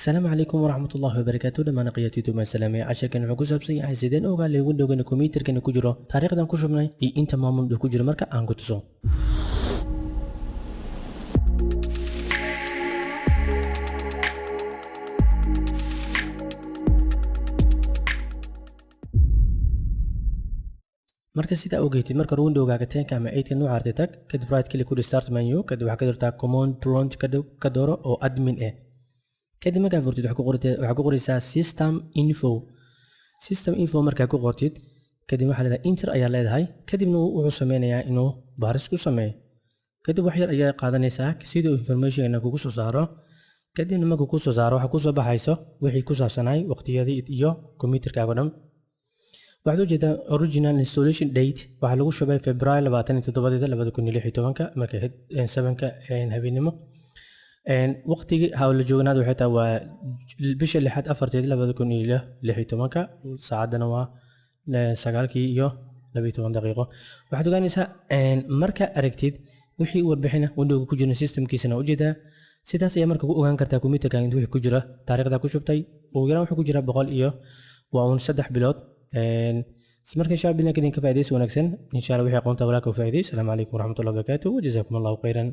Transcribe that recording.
السلام عليكم ورحمة الله وبركاته لما نقيتي ما سلامي عشان wuxuu ku saabsan yahay sideen ogaale windowgana computerkana ku jiro taariikhdan ku shubnay iyo inta maamul ku jiro marka aan ku tuso marka sida ogeeytid marka windowgaaga 10 ama 8 nooca arday tag kadib right click ku start menu kadib waxa ka dirtaa command prompt ka dooro oo admin ah kadib markaa furtid waxa ku qoraysaa system info markaa ku qortid kadib waxa leedahay enter ayaa leedahay kadibna wuxuu sameynayaa inuu baaris ku sameeyo kadib wax yar ayaa qaadanaysaa sidoo information kugu soo saaro kadibna markuu ku soo saaro waxa ku soo baxayso wixii ku saabsanay waqtiyadii iyo computerkaaga dhan waxaad u jeedaa original installation date waxa lagu shubay February 27 2016 markay 7ka habeenimo waqtigii hawla joognaad waxay tahay waa bisha 6 4 2016 saacadana waa 9 iyo 12 daqiiqo waxaad ogaanaysaa marka aragtid wixii warbixina windowga ku jira systemkiisana u jeedaa sidaas ayaa marka ku ogaan kartaa computerka inta wixii ku jira taariikhda ku shubtay oo yaraan wuxuu ku jira 100 iyo waa 3 bilood marka insha Allah ka faa'iideyso wanaagsan insha Allah wixii aqoonta walaaka faa'iideyso. Assalamu alaykum warahmatullahi wabarakatuh. Jazakumullahu khairan.